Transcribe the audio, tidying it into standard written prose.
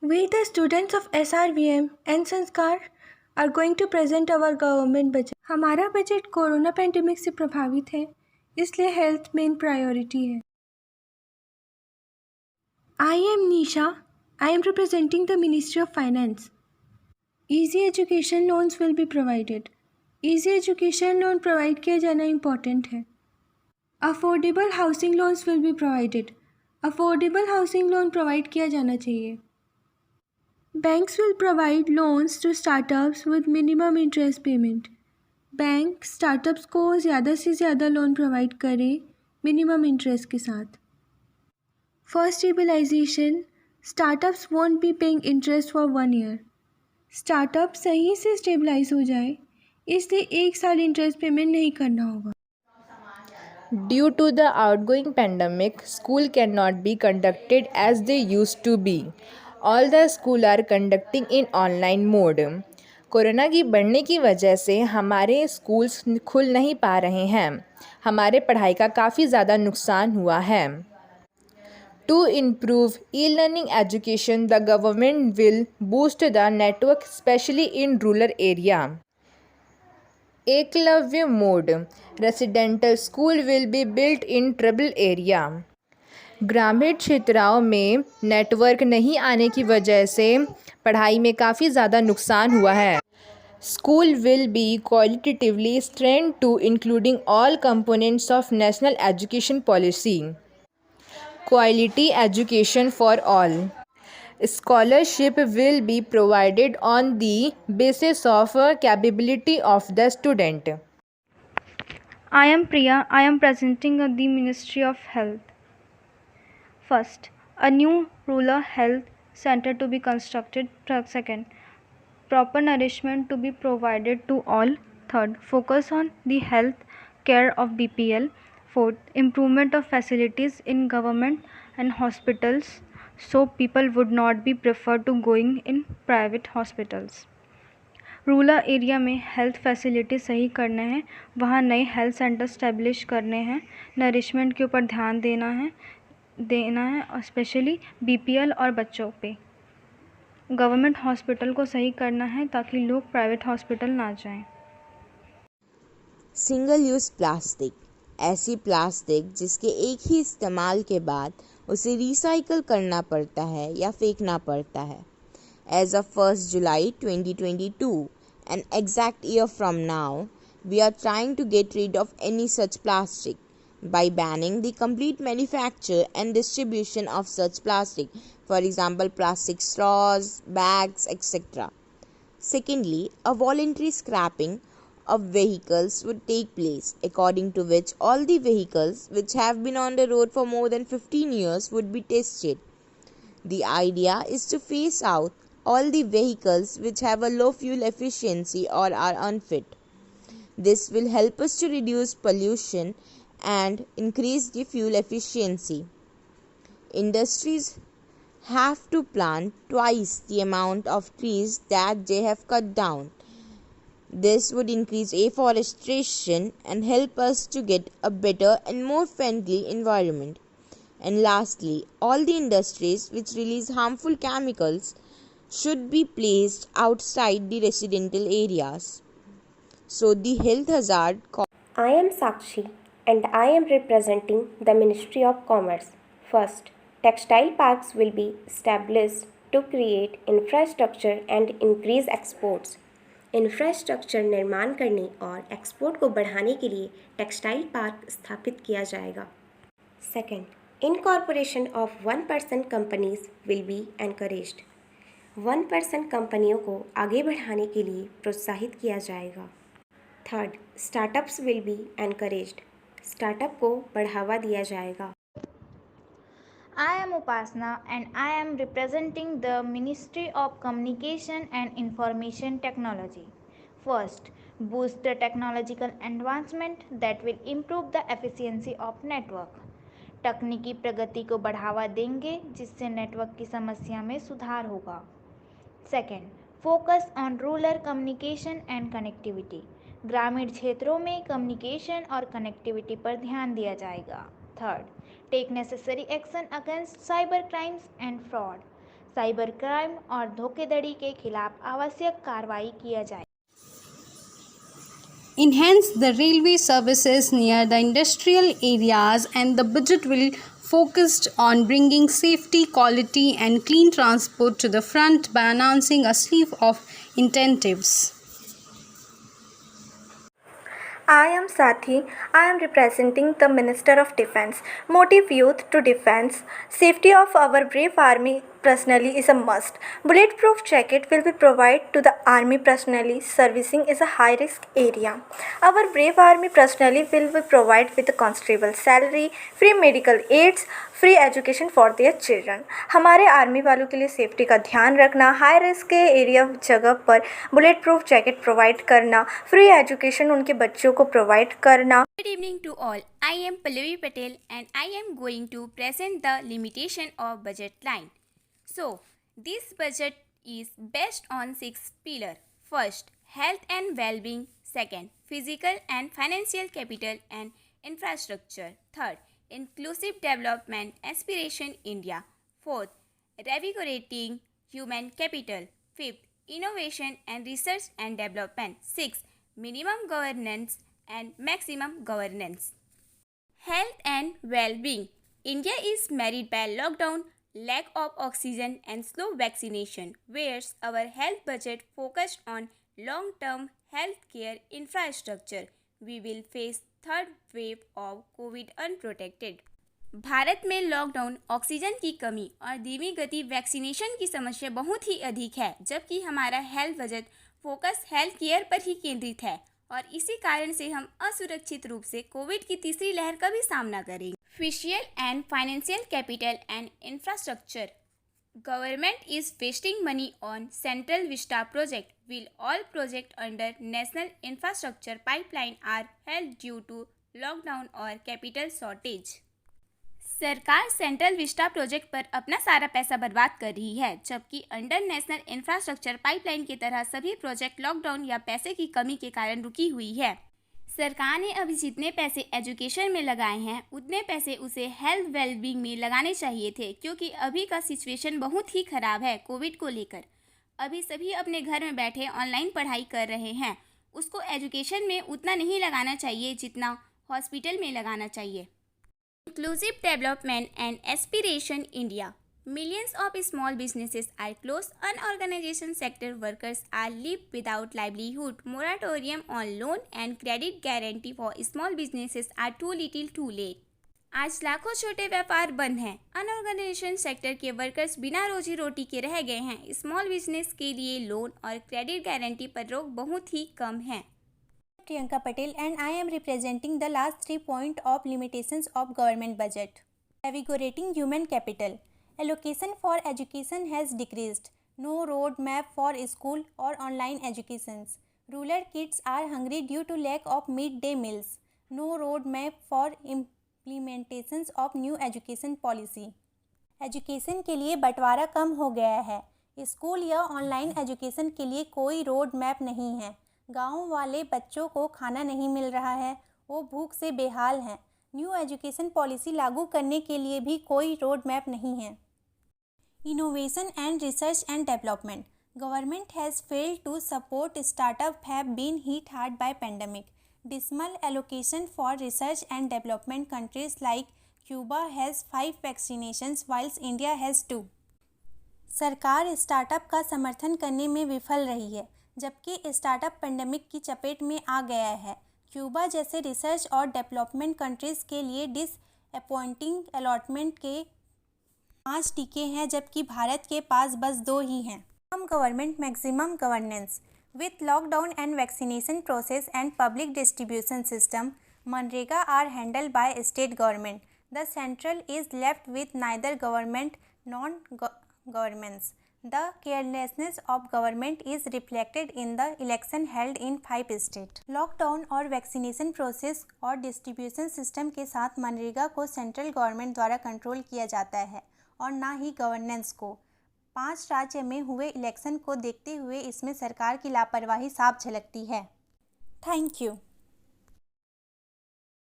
We, the students of SRVM and संस्कार are going to present our government budget. हमारा budget corona pandemic से प्रभावित है, इसलिए हेल्थ मेन प्रायोरिटी है. I am Nisha. I am representing the Ministry of Finance. Easy education loans will be provided. Easy education loan provide किया जाना important है. Affordable housing loans will be provided. Affordable housing loan provide किया जाना चाहिए. Banks will provide loans to startups with minimum interest payment. Bank startups को ज़्यादा से ज़्यादा लोन प्रोवाइड करे मिनिमम इंटरेस्ट के साथ. For stabilization, startups won't be paying interest for 1 year. Startup सही से स्टेबलाइज हो जाए, इसलिए 1 साल इंटरेस्ट पेमेंट नहीं करना होगा. Due to the outgoing pandemic, school cannot be conducted as they used to be. All the school are conducting in online mode. Corona की बढ़ने की वजह से हमारे स्कूल्स खुल नहीं पा रहे हैं. हमारे पढ़ाई का काफ़ी ज़्यादा नुकसान हुआ है. To improve e-learning education, the government will boost the network, especially in rural area. Eklavya mode residential school will be built in trouble area. ग्रामीण क्षेत्रों में नेटवर्क नहीं आने की वजह से पढ़ाई में काफ़ी ज़्यादा नुकसान हुआ है. School will be qualitatively strength to including all components of national education policy. Quality education for all. Scholarship will be provided on the basis of capability of the student. I am Priya. I am presenting the Ministry of Health. First, a new rural health center to be constructed. Second, proper nourishment to be provided to all. Third, focus on the health care of BPL. Fourth, improvement of facilities in government and hospitals so people would not be preferred to going in private hospitals. Rural area में health facility सही करने हैं, वहाँ नए health centre establish करने हैं, nourishment के ऊपर ध्यान देना है और स्पेशली बीपीएल और बच्चों पे. गवर्नमेंट हॉस्पिटल को सही करना है ताकि लोग प्राइवेट हॉस्पिटल ना जाएं. सिंगल यूज़ प्लास्टिक ऐसी प्लास्टिक जिसके एक ही इस्तेमाल के बाद उसे रिसाइकल करना पड़ता है या फेंकना पड़ता है. As of 1st July 2022, an exact year from now, we are trying to get rid of any such plastic by banning the complete manufacture and distribution of such plastic, for example, plastic straws, bags, etc. Secondly, a voluntary scrapping of vehicles would take place, according to which all the vehicles which have been on the road for more than 15 years would be tested. The idea is to phase out all the vehicles which have a low fuel efficiency or are unfit. This will help us to reduce pollution and increase the fuel efficiency. Industries have to plant twice the amount of trees that they have cut down. This would increase afforestation and help us to get a better and more friendly environment. And lastly, all the industries which release harmful chemicals should be placed outside the residential areas. So the health hazard. I am Sakshi and I am representing the Ministry of Commerce. First, textile parks will be established to create infrastructure and increase exports. Infrastructure निर्माण करने और export को बढ़ाने के लिए textile park स्थापित किया जाएगा. Second, incorporation of 1% companies will be encouraged. 1% कंपनियों को आगे बढ़ाने के लिए प्रोत्साहित किया जाएगा. Third, startups will be encouraged. Startup को बढ़ावा दिया जाएगा. I am Upasna and I am representing the Ministry of Communication and Information Technology. First, boost the technological advancement that will improve the efficiency of network. तकनीकी प्रगति को बढ़ावा देंगे जिससे network की समस्या में सुधार होगा. Second, focus on rural communication and connectivity. ग्रामीण क्षेत्रों में कम्युनिकेशन और कनेक्टिविटी पर ध्यान दिया जाएगा. Third, take necessary action against cyber crimes and fraud. Cyber crime और धोखाधड़ी के खिलाफ आवश्यक कार्रवाई किया जाए। Enhance the railway services near the industrial areas, and the budget will focused on bringing safety, quality and clean transport to the front by announcing a slew of incentives. I am Sathi. I am representing the Minister of Defence. Motive youth to defence. Safety of our brave army personnel is a must. Bulletproof jacket will be provided to the army personnel servicing is a high risk area. Our brave army personnel will be provided with a constable salary, free medical aids, free education for their children. हमारे army वालों के लिए safety का ध्यान रखना, high risk के area जगह पर बुलेट प्रूफ जैकेट प्रोवाइड करना, फ्री एजुकेशन उनके बच्चों को प्रोवाइड करना। Good evening to all. I am Pallavi Patel and I am going to present the limitation of budget line. So, this budget is based on 6 pillars. First, health and well-being. Second, physical and financial capital and infrastructure. Third, inclusive development aspiration India. Fourth, revigorating human capital. Fifth, innovation and research and development. Sixth, minimum governance and maximum governance. Health and well-being. India is marred by lockdown, lack of oxygen and slow vaccination, whereas our health budget focused on long-term healthcare infrastructure. We will face third wave of Covid unprotected. Bharat में lockdown, oxygen की कमी और धीमी गति vaccination की समस्या बहुत ही अधिक है, जबकि हमारा health budget focus health care पर ही केंद्रित है और इसी कारण से हम असुरक्षित रूप से कोविड की तीसरी लहर का भी सामना करेंगे। Physical and financial capital and infrastructure. Government is wasting money on Central Vista project. Will all projects under National Infrastructure Pipeline are held due to lockdown or capital shortage? सरकार सेंट्रल विस्टा प्रोजेक्ट पर अपना सारा पैसा बर्बाद कर रही है, जबकि अंडर नेशनल इंफ्रास्ट्रक्चर पाइपलाइन की तरह सभी प्रोजेक्ट लॉकडाउन या पैसे की कमी के कारण रुकी हुई है। सरकार ने अभी जितने पैसे एजुकेशन में लगाए हैं उतने पैसे उसे हेल्थ वेलबींग में लगाने चाहिए थे, क्योंकि अभी का सिचुएशन बहुत ही ख़राब है कोविड को लेकर। अभी सभी अपने घर में बैठे ऑनलाइन पढ़ाई कर रहे हैं, उसको एजुकेशन में उतना नहीं लगाना चाहिए जितना हॉस्पिटल में लगाना चाहिए। Inclusive development and aspiration India. Millions of small businesses are closed. Unorganized sector workers are left without livelihood. Moratorium on loan and credit guarantee for small businesses are too little too late. आज लाखों छोटे व्यापार बंद हैं। अनऑर्गेनाइजेशन sector के workers बिना रोजी रोटी के रह गए हैं। स्मॉल बिजनेस के लिए लोन और क्रेडिट गारंटी पर रोक बहुत ही कम है। Priyanka Patel and I am representing the last 3 points of limitations of government budget. Revigorating human capital. Allocation for education has decreased. No road map for school or online educations. Rural kids are hungry due to lack of midday meals. No road map for implementations of new education policy. Education के लिए बंटवारा कम हो गया है। School या online education के लिए कोई रोड मैप नहीं है। गांव वाले बच्चों को खाना नहीं मिल रहा है, वो भूख से बेहाल हैं। न्यू एजुकेशन पॉलिसी लागू करने के लिए भी कोई रोड मैप नहीं है। Innovation and research and development. Government has failed to support startup have been hit hard by pandemic. Dismal allocation for research and development. Countries like Cuba has 5 vaccinations whilst India has 2. सरकार startup का समर्थन करने में विफल रही है, जबकि startup pandemic की चपेट में आ गया है। क्यूबा जैसे रिसर्च और डेवलपमेंट कंट्रीज़ के लिए डिसअपॉइंटिंग अलॉटमेंट के 5 टीके हैं, जबकि भारत के पास बस 2 ही हैं। Minimum government maximum governance. With lockdown and vaccination process and public distribution system, मनरेगा are handled by state government. The central is left with neither government non governments. The carelessness of government is reflected in the election held in 5 states. Lockdown और vaccination process और distribution system के साथ मनरेगा को central government द्वारा control किया जाता है और ना ही गवर्नेंस को। 5 राज्य में हुए इलेक्शन को देखते हुए इसमें सरकार की लापरवाही साफ झलकती है। Thank you.